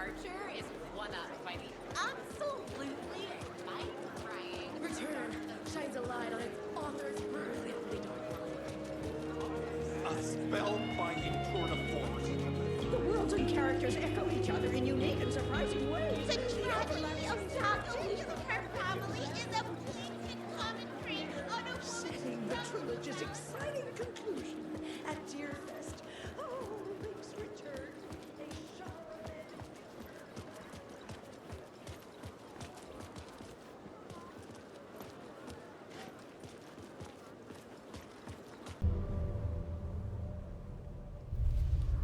departure is one-upped by the absolutely mind-crying Return shines a light on its author's brilliantly dark. A spellbinding tour de force. The worlds and characters echo each other in unique and surprising ways. The tragedy of Taco and her family is a blatant commentary on a Setting the trilogy's exciting conclusion at Deerfest. Oh, Link's return. A charlatan.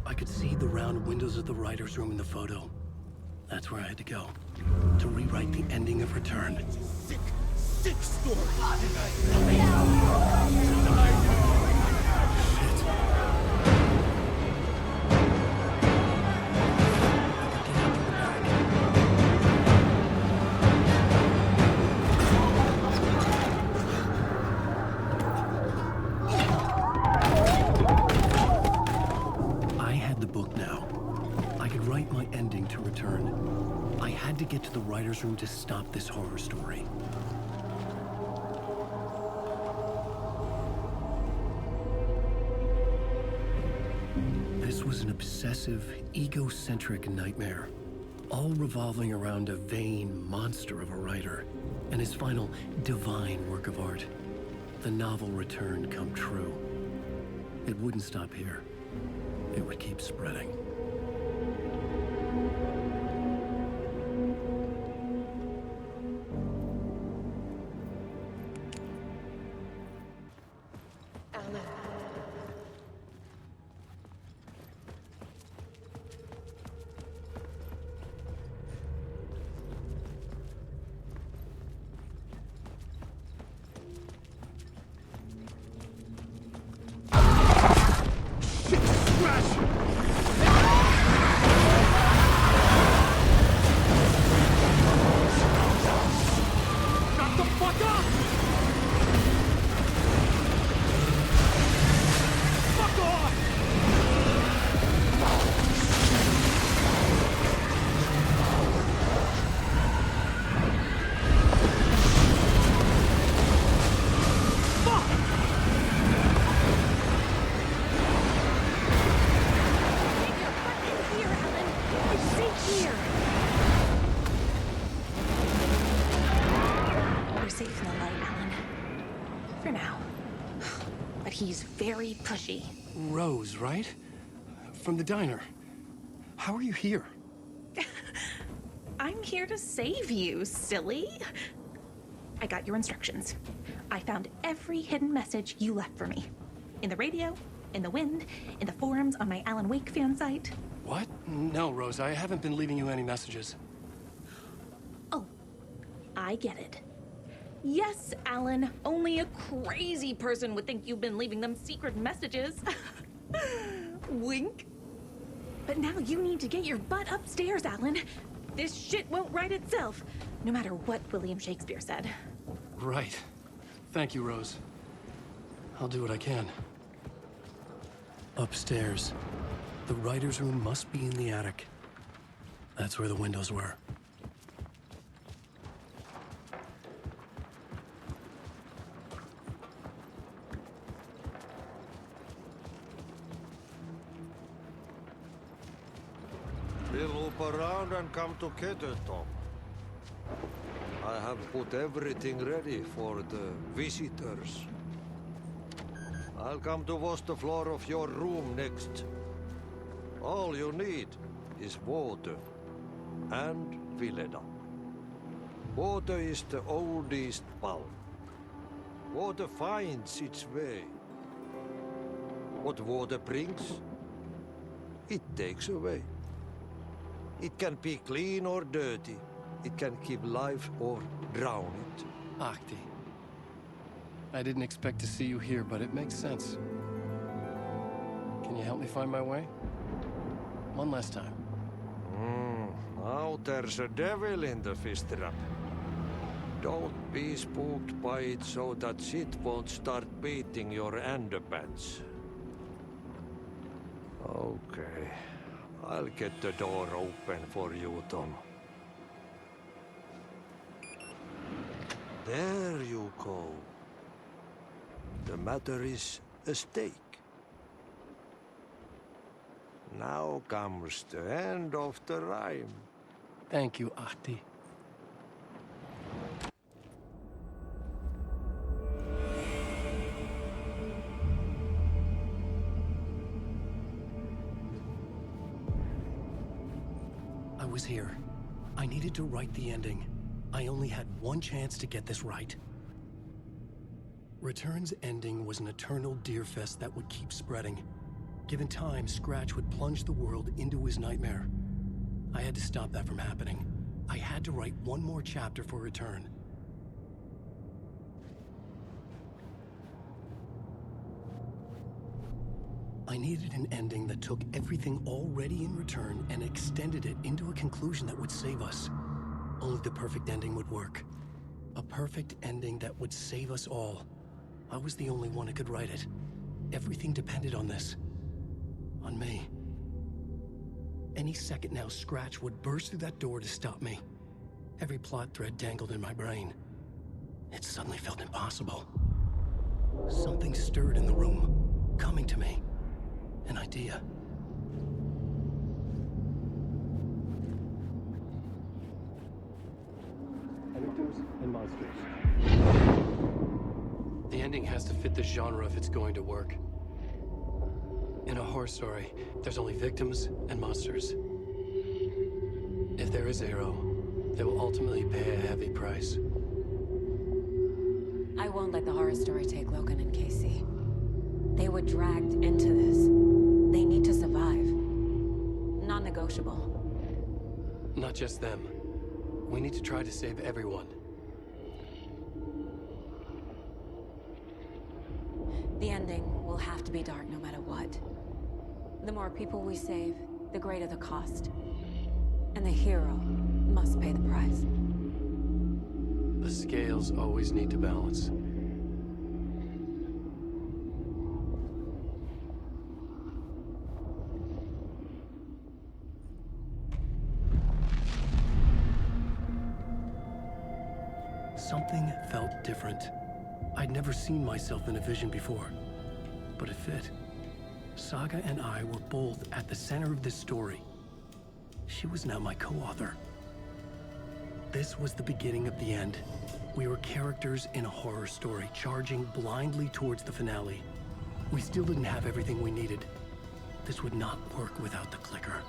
I could see the round windows of the writer's room in the photo. That's where I had to go, to rewrite the ending of Return. Sick, sick story. I had the book now. I could write my ending to Return. I had to get to the writer's room to stop this horror story. This was an obsessive, egocentric nightmare, all revolving around a vain monster of a writer and his final divine work of art, the novel Return come true. It wouldn't stop here. It would keep spreading. Shut the fuck up! Fuck off! Here, Alan. It's safe here. We're safe in the light, Alan. For now. But he's very pushy. Rose, right? From the diner. How are you here? I'm here to save you, silly. I got your instructions. I found every hidden message you left for me. In the radio, in the wind, in the forums on my Alan Wake fan site. What? No, Rose, I haven't been leaving you any messages. Oh, I get it. Yes, Alan, only a crazy person would think you've been leaving them secret messages. Wink. But now you need to get your butt upstairs, Alan. This shit won't right itself, no matter what William Shakespeare said. Right. Thank you, Rose. I'll do what I can. Upstairs. The writer's room must be in the attic. That's where the windows were. We'll loop around and come together, Tom. I have put everything ready for the visitors. I'll come to wash the floor of your room next. All you need is water and Vileda. Water is the oldest bulb. Water finds its way. What water brings, it takes away. It can be clean or dirty. It can keep life or drown it. Ahti. I didn't expect to see you here, but it makes sense. Can you help me find my way? One last time. Now there's a devil in the fish trap. Don't be spooked by it so that shit won't start beating your underpants. Okay. I'll get the door open for you, Tom. There you go. The matter is a stake. Now comes the end of the rhyme. Thank you, Ahti. I was here. I needed to write the ending. I only had one chance to get this right. Return's ending was an eternal Deerfest that would keep spreading. Given time, Scratch would plunge the world into his nightmare. I had to stop that from happening. I had to write one more chapter for Return. I needed an ending that took everything already in Return and extended it into a conclusion that would save us. Only the perfect ending would work. A perfect ending that would save us all. I was the only one who could write it. Everything depended on this. On me. Any second now, Scratch would burst through that door to stop me. Every plot thread dangled in my brain. It suddenly felt impossible. Something stirred in the room, coming to me. An idea. Characters and monsters. The ending has to fit the genre if it's going to work. In a horror story, there's only victims and monsters. If there is a hero, they will ultimately pay a heavy price. I won't let the horror story take Logan and Casey. They were dragged into this. They need to survive. Non-negotiable. Not just them. We need to try to save everyone. The ending will have to be dark no matter what. The more people we save, the greater the cost. And the hero must pay the price. The scales always need to balance. Something felt different. I'd never seen myself in a vision before, but it fit. Saga and I were both at the center of this story. She was now my co-author. This was the beginning of the end. We were characters in a horror story, charging blindly towards the finale. We still didn't have everything we needed. This would not work without the clicker.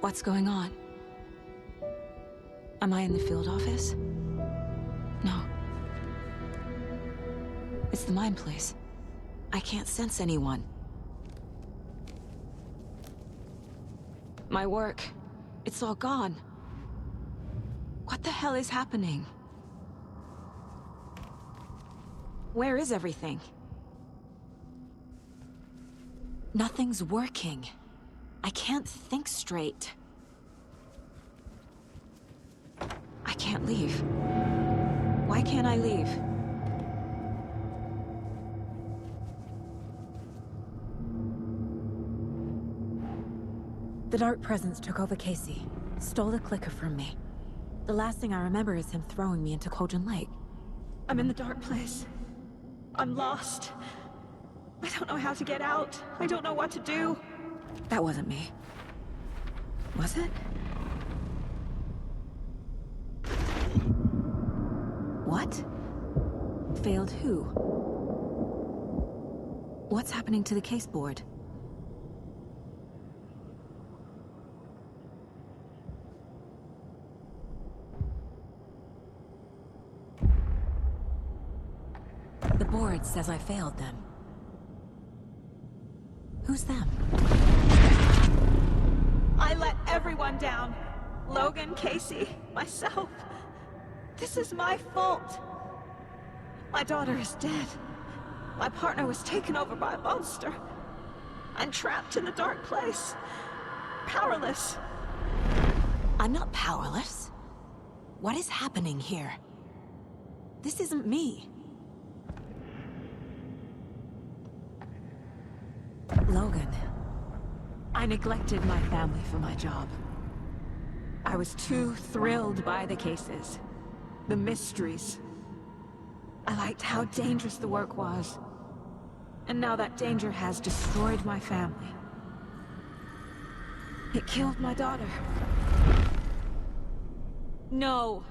What's going on? Am I in the field office? No. It's the mine place. I can't sense anyone. My work, it's all gone. What the hell is happening? Where is everything? Nothing's working. I can't think straight. I can't leave. Why can't I leave? The dark presence took over Casey, stole the clicker from me. The last thing I remember is him throwing me into Cauldron Lake. I'm in the dark place. I'm lost. I don't know how to get out. I don't know what to do. That wasn't me. Was it? What? Failed who? What's happening to the case board? The board says I failed them. Who's them? I let everyone down. Logan, Casey, myself. This is my fault. My daughter is dead. My partner was taken over by a monster. I'm trapped in a dark place. Powerless. I'm not powerless. What is happening here? This isn't me. Logan, I neglected my family for my job. I was too thrilled by the cases, the mysteries. I liked how dangerous the work was. And now that danger has destroyed my family. It killed my daughter. No.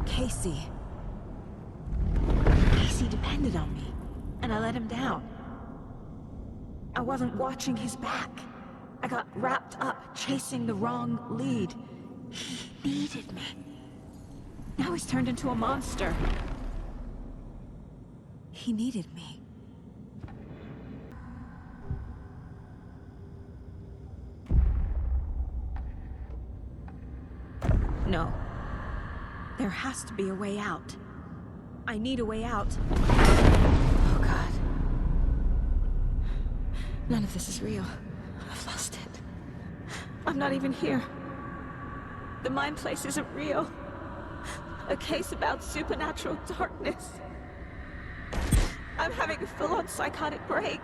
Casey. Casey depended on me, and I let him down. I wasn't watching his back. I got wrapped up chasing the wrong lead. He needed me. Now he's turned into a monster. He needed me. No. There has to be a way out. I need a way out. Oh, God. None of this is real. I've lost it. I'm not even here. The mind place isn't real. A case about supernatural darkness. I'm having a full-on psychotic break.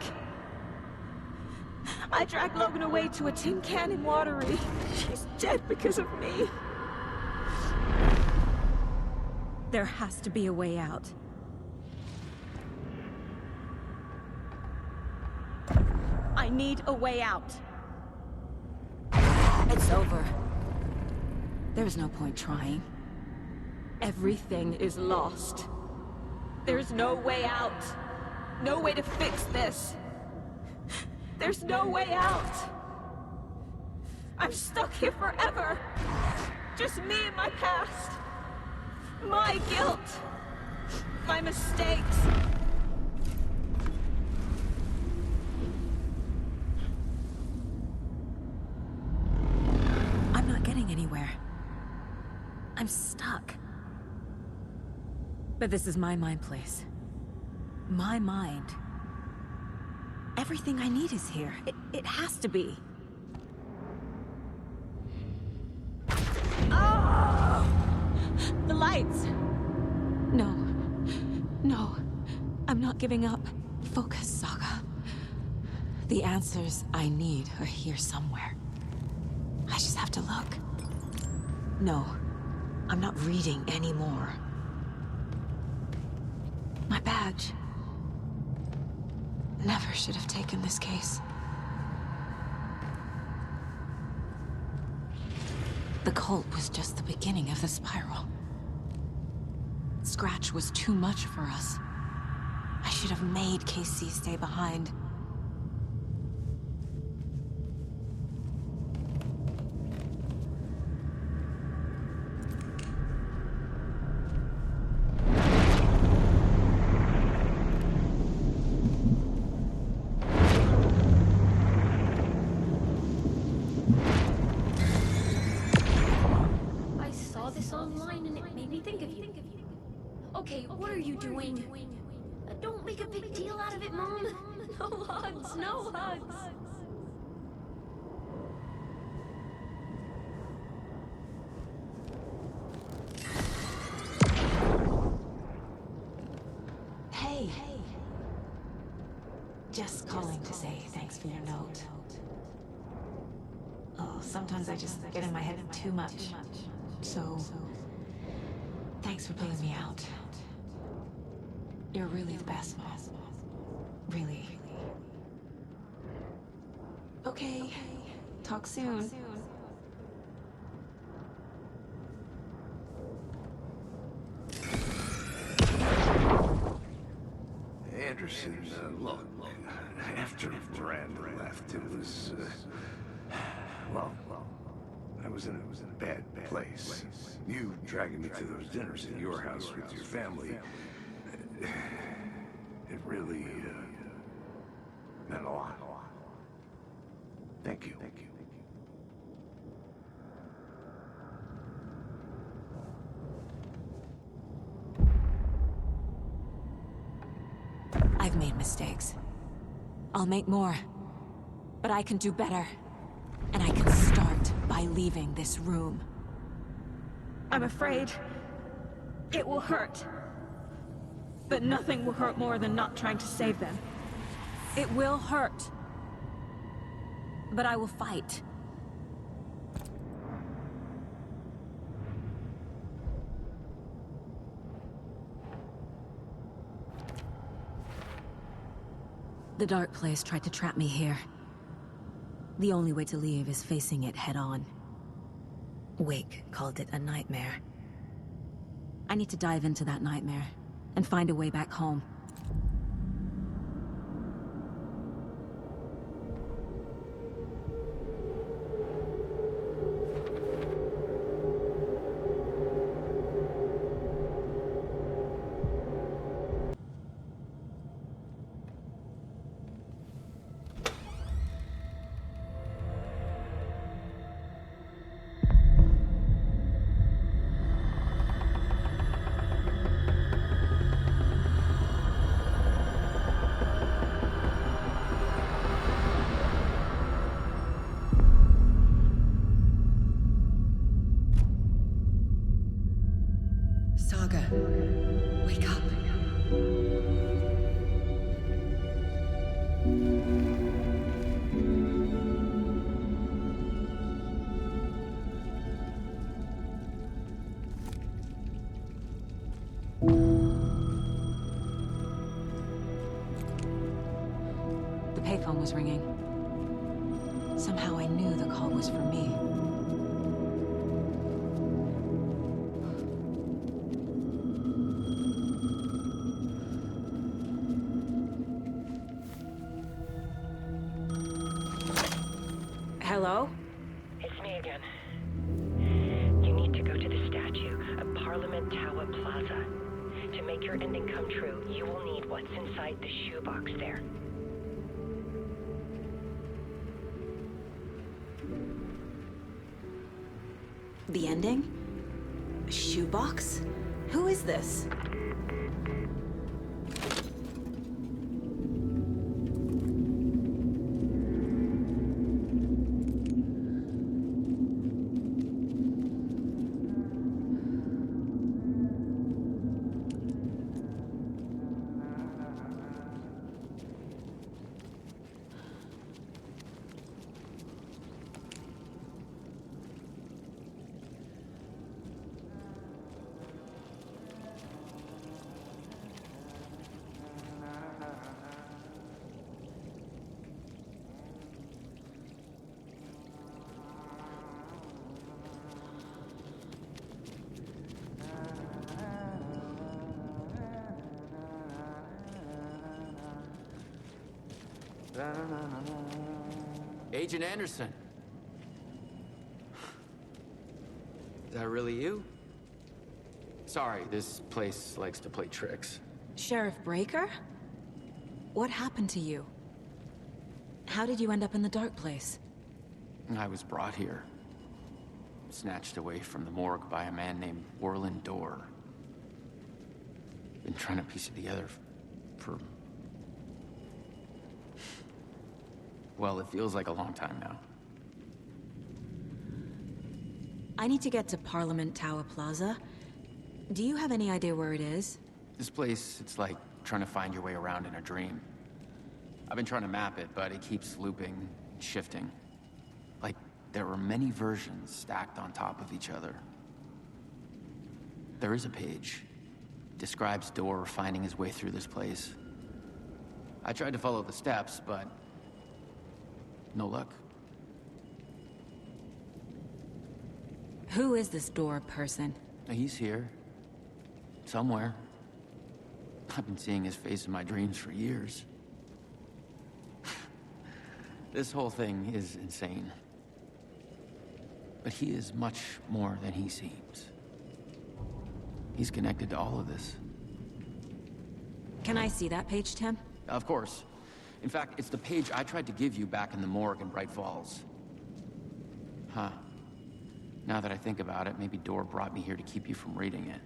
I dragged Logan away to a tin can in Watery. She's dead because of me. There has to be a way out. I need a way out. It's over. There's no point trying. Everything is lost. There's no way out. No way to fix this. There's no way out. I'm stuck here forever. Just me and my past. My guilt. My mistakes. I'm not getting anywhere. I'm stuck. But this is my mind place. My mind. Everything I need is here. It has to be. Oh! The lights! No. No. I'm not giving up. Focus, Saga. The answers I need are here somewhere. I just have to look. No. I'm not reading anymore. My badge. Never should have taken this case. The cult was just the beginning of the spiral. Scratch was too much for us. I should have made Casey stay behind. Okay, what are you doing? Don't make a big deal out of it, Mom. No hugs, no hugs. Hey. Just calling to say thanks for your note. Oh, sometimes I just get in my head too much. So, thanks for pulling me out. You're really the best, Mom. Really. Okay. Talk soon. Anderson, look, after Miranda left, it was, well, I was in a bad place. You dragging me to those dinners at your house with your family, it really, meant a lot. Thank you. I've made mistakes. I'll make more. But I can do better. And I can start by leaving this room. I'm afraid it will hurt. But nothing will hurt more than not trying to save them. It will hurt. But I will fight. The Dark Place tried to trap me here. The only way to leave is facing it head-on. Wake called it a nightmare. I need to dive into that nightmare and find a way back home. Saga, wake up. The payphone was ringing. Somehow I knew the call was for me. Hello? It's me again. You need to go to the statue at Parliament Tower Plaza. To make your ending come true, you will need what's inside the shoebox there. The ending? A shoebox? Who is this? Agent Anderson. Is that really you? Sorry, this place likes to play tricks. Sheriff Breaker? What happened to you? How did you end up in the Dark Place? I was brought here. Snatched away from the morgue by a man named Warland Dorr. Been trying to piece it together for... Well, it feels like a long time now. I need to get to Parliament Tower Plaza. Do you have any idea where it is? This place, it's like trying to find your way around in a dream. I've been trying to map it, but it keeps looping, shifting. Like there were many versions stacked on top of each other. There is a page. Describes Dorr finding his way through this place. I tried to follow the steps, but no luck. Who is this Dorr person? He's here. Somewhere. I've been seeing his face in my dreams for years. This whole thing is insane. But he is much more than he seems. He's connected to all of this. Can I see that page, Tim? Of course. In fact, it's the page I tried to give you back in the morgue in Bright Falls. Huh. Now that I think about it, maybe Dor brought me here to keep you from reading it.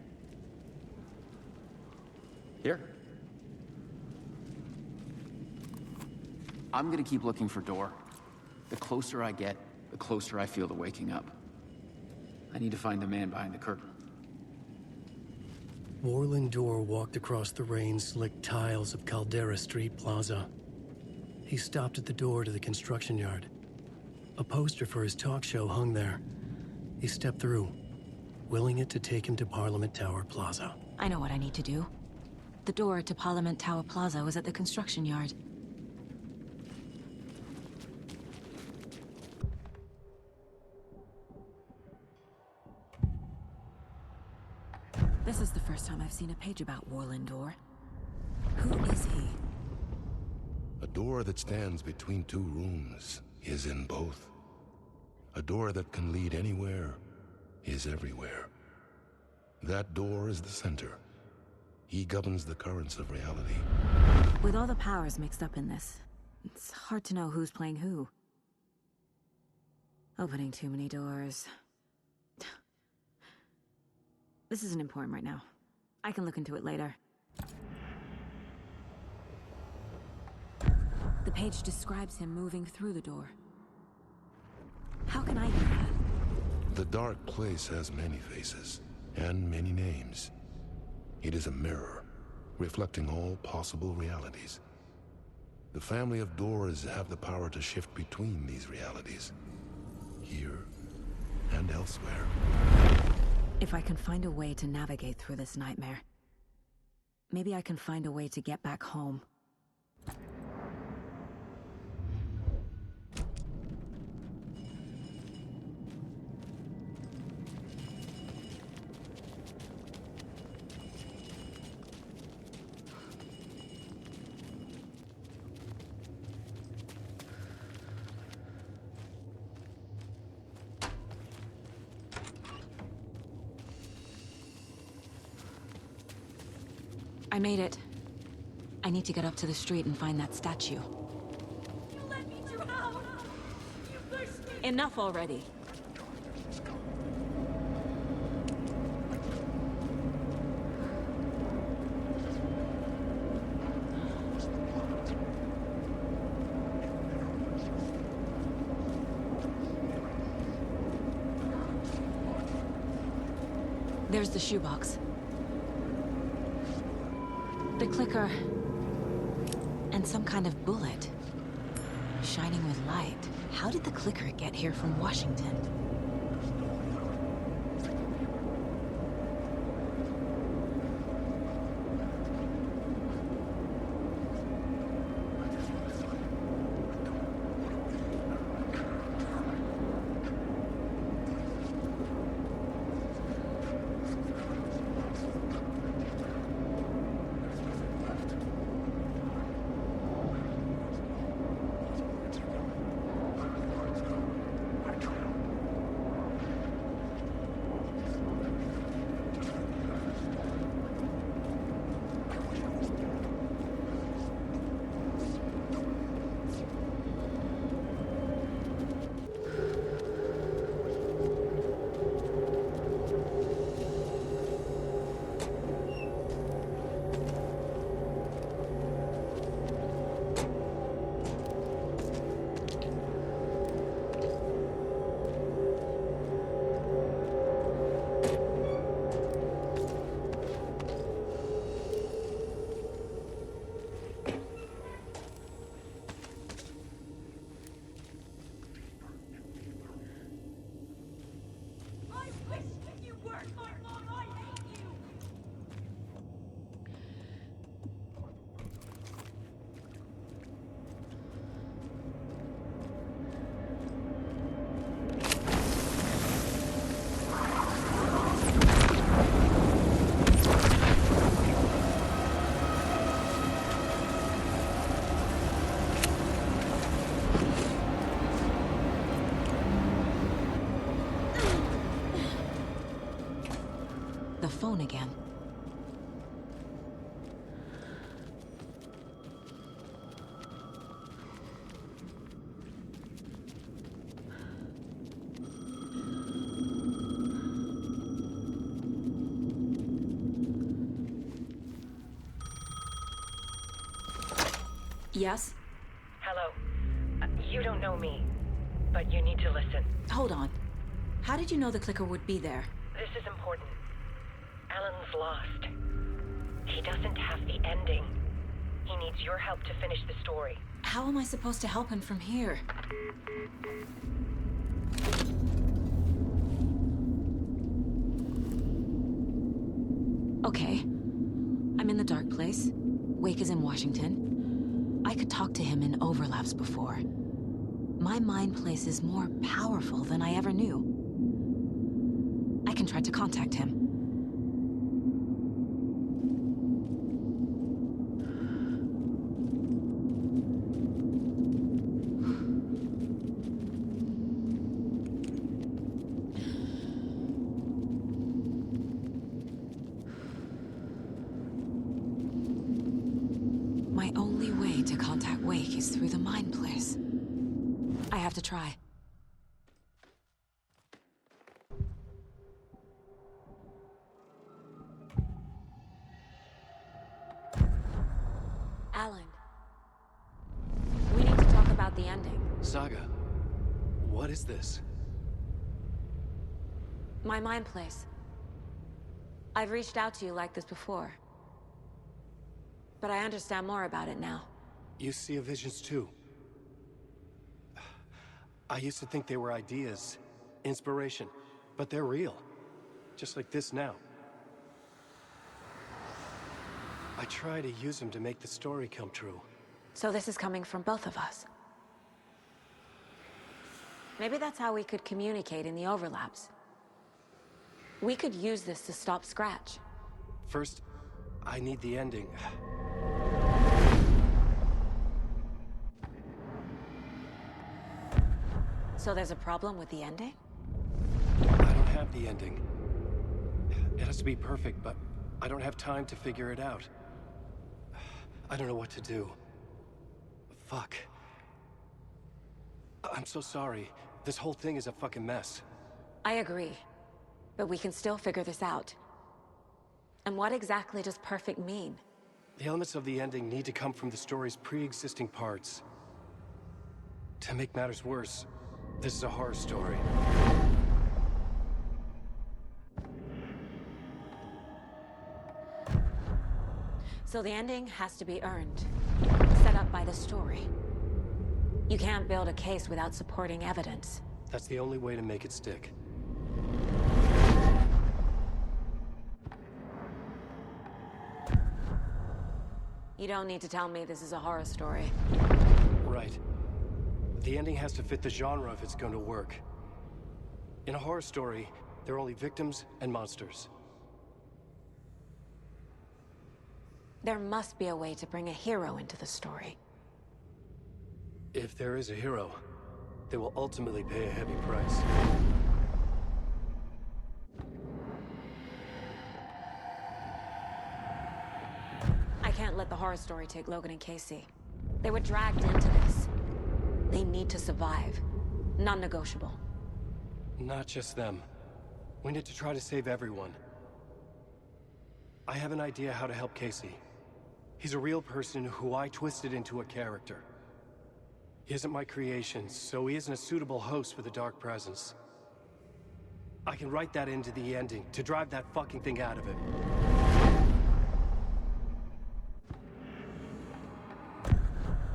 Here. I'm gonna keep looking for Dor. The closer I get, the closer I feel to waking up. I need to find the man behind the curtain. Warland Dor walked across the rain-slicked tiles of Caldera Street Plaza. He stopped at the door to the construction yard. A poster for his talk show hung there. He stepped through, willing it to take him to Parliament Tower Plaza. I know what I need to do. The door to Parliament Tower Plaza was at the construction yard. This is the first time I've seen a page about Warland Dor. Who is he? A door that stands between two rooms is in both. A door that can lead anywhere is everywhere. That door is the center. He governs the currents of reality. With all the powers mixed up in this, it's hard to know who's playing who. Opening too many doors. This isn't important right now. I can look into it later. The page describes him moving through the door. How can I do that? The dark place has many faces, and many names. It is a mirror, reflecting all possible realities. The family of Doors have the power to shift between these realities, here and elsewhere. If I can find a way to navigate through this nightmare, maybe I can find a way to get back home. I made it. I need to get up to the street and find that statue. You let me drown! You pushed me! Enough already. There's the shoebox. The clicker. And some kind of bullet. Shining with light. How did the clicker get here from Washington? alone again. Yes? Hello. You don't know me, but you need to listen. Hold on. How did you know the clicker would be there? This is important. Alan's lost. He doesn't have the ending. He needs your help to finish the story. How am I supposed to help him from here? Okay. I'm in the dark place. Wake is in Washington. I could talk to him in overlaps before. My mind place is more powerful than I ever knew. I can try to contact him. My only way to contact Wake is through the mind place. I have to try. Alan. We need to talk about the ending. Saga, what is this? My mind place. I've reached out to you like this before. But I understand more about it now. You see visions too. I used to think they were ideas, inspiration, but they're real. Just like this now. I try to use them to make the story come true. So this is coming from both of us. Maybe that's how we could communicate in the overlaps. We could use this to stop Scratch. First, I need the ending. So there's a problem with the ending? I don't have the ending. It has to be perfect, but I don't have time to figure it out. I don't know what to do. Fuck. I'm so sorry. This whole thing is a fucking mess. I agree. But we can still figure this out. And what exactly does perfect mean? The elements of the ending need to come from the story's pre-existing parts. To make matters worse, this is a horror story. So the ending has to be earned, set up by the story. You can't build a case without supporting evidence. That's the only way to make it stick. You don't need to tell me this is a horror story. Right. The ending has to fit the genre if it's going to work. In a horror story, there are only victims and monsters. There must be a way to bring a hero into the story. If there is a hero, they will ultimately pay a heavy price. I can't let the horror story take Logan and Casey. They were dragged into this. They need to survive. Non-negotiable. Not just them. We need to try to save everyone. I have an idea how to help Casey. He's a real person who I twisted into a character. He isn't my creation, so he isn't a suitable host with a dark presence. I can write that into the ending to drive that fucking thing out of him.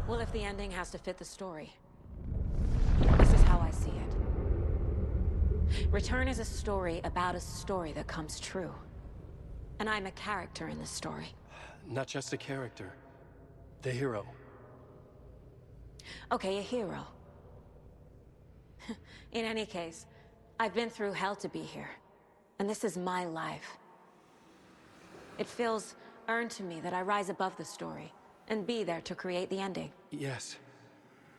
Well, if the ending has to fit the story, this is how I see it. Return is a story about a story that comes true. And I'm a character in this story. Not just a character. The hero. Okay, a hero. In any case, I've been through hell to be here. And this is my life. It feels earned to me that I rise above the story and be there to create the ending. Yes.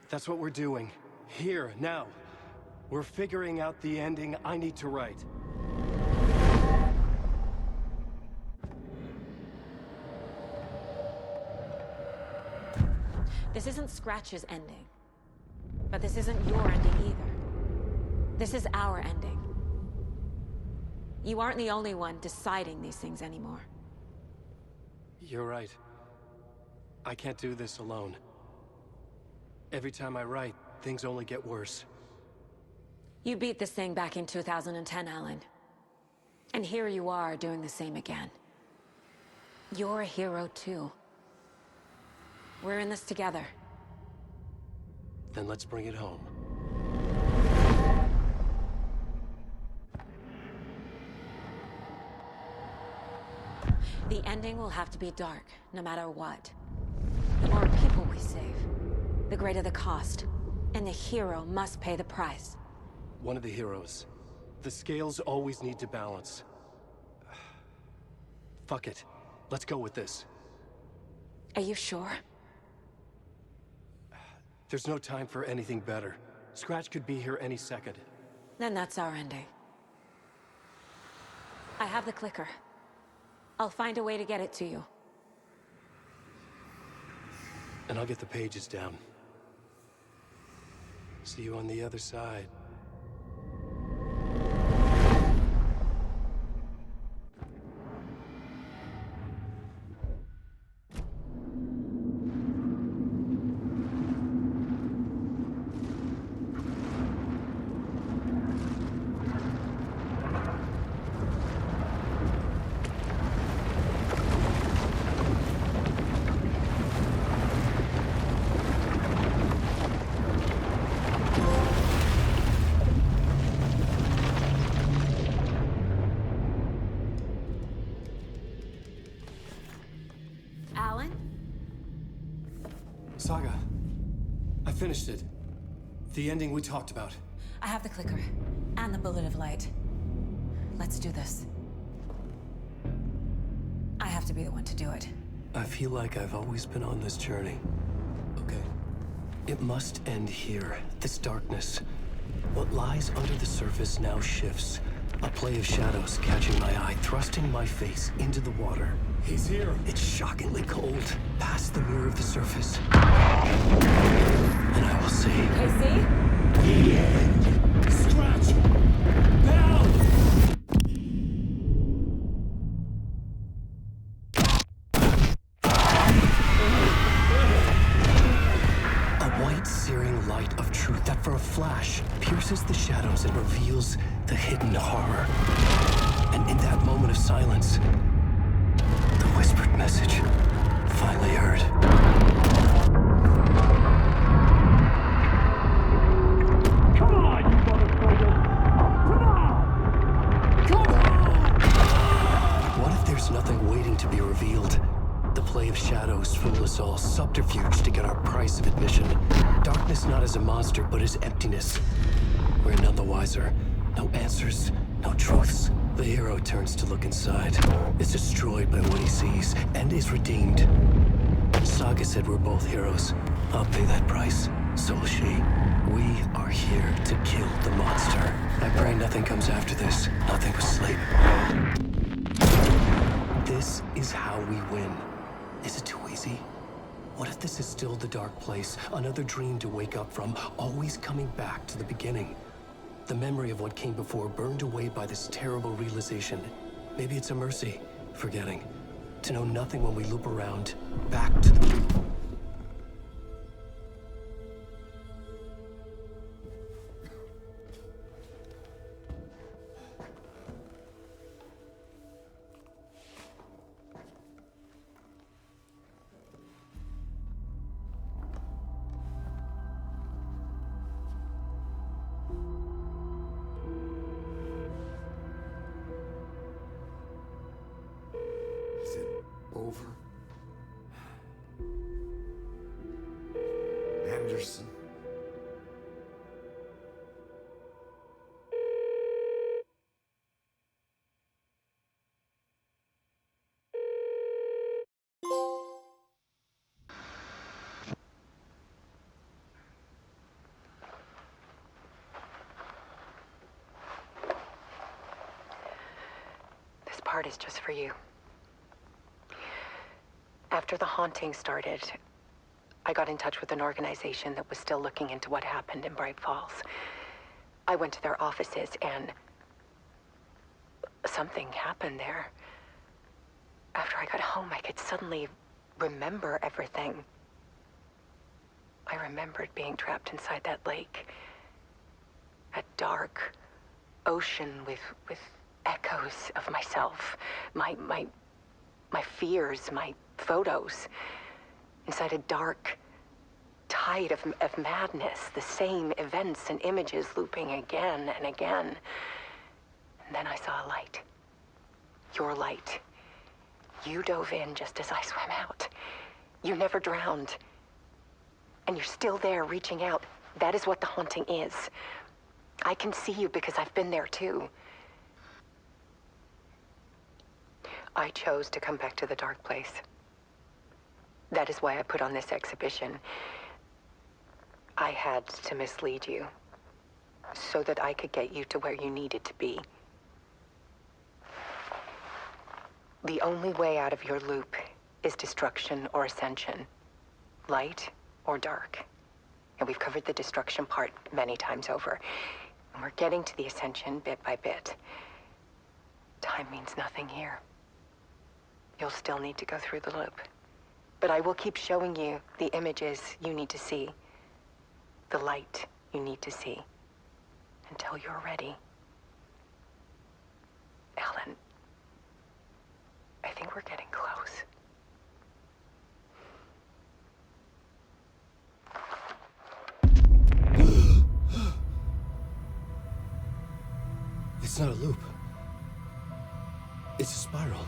That's what we're doing. Here, now. We're figuring out the ending I need to write. This isn't Scratch's ending. But this isn't your ending either. This is our ending. You aren't the only one deciding these things anymore. You're right. I can't do this alone. Every time I write, things only get worse. You beat this thing back in 2010, Alan. And here you are doing the same again. You're a hero too. We're in this together. Then let's bring it home. The ending will have to be dark, no matter what. The more people we save, the greater the cost. And the hero must pay the price. One of the heroes. The scales always need to balance. Fuck it. Let's go with this. Are you sure? There's no time for anything better. Scratch could be here any second. Then that's our ending. I have the clicker. I'll find a way to get it to you. And I'll get the pages down. See you on the other side. Alan? Saga, I finished it. The ending we talked about. I have the clicker. And the bullet of light. Let's do this. I have to be the one to do it. I feel like I've always been on this journey. Okay. It must end here. This darkness. What lies under the surface now shifts. A play of shadows catching my eye, thrusting my face into the water. He's here. It's shockingly cold, past the mirror of the surface. And I will see. Casey? The end. Scratch. Down. A white, searing light of truth that for a flash pierces the shadows and reveals the hidden horror. And in that moment of silence, the whispered message finally heard. Come on, you motherfucker. Come on. Come on. What if there's nothing waiting to be revealed? The play of shadows fool us all, subterfuge to get our price of admission. Darkness not as a monster, but as emptiness. We're none the wiser. No answers, no truths. The hero turns to look inside, is destroyed by what he sees, and is redeemed. Saga said we're both heroes. I'll pay that price. So will she. We are here to kill the monster. I pray nothing comes after this. Nothing but sleep. This is how we win. Is it too easy? What if this is still the dark place? Another dream to wake up from, always coming back to the beginning. The memory of what came before burned away by this terrible realization. Maybe it's a mercy, forgetting. To know nothing when we loop around, back to the... Is it over? Anderson? This part is just for you. After the haunting started, I got in touch with an organization that was still looking into what happened in Bright Falls. I went to their offices and something happened there. After I got home, I could suddenly remember everything. I remembered being trapped inside that lake. A dark ocean with echoes of myself. My fears, my photos. Inside a dark tide of madness. The same events and images looping again and again. And then I saw a light. Your light. You dove in just as I swam out. You never drowned. And you're still there reaching out. That is what the haunting is. I can see you because I've been there too. I chose to come back to the dark place. That is why I put on this exhibition. I had to mislead you so that I could get you to where you needed to be. The only way out of your loop is destruction or ascension, light or dark. And we've covered the destruction part many times over. And we're getting to the ascension bit by bit. Time means nothing here. You'll still need to go through the loop. But I will keep showing you the images you need to see, the light you need to see, until you're ready. Alan, I think we're getting close. It's not a loop. It's a spiral.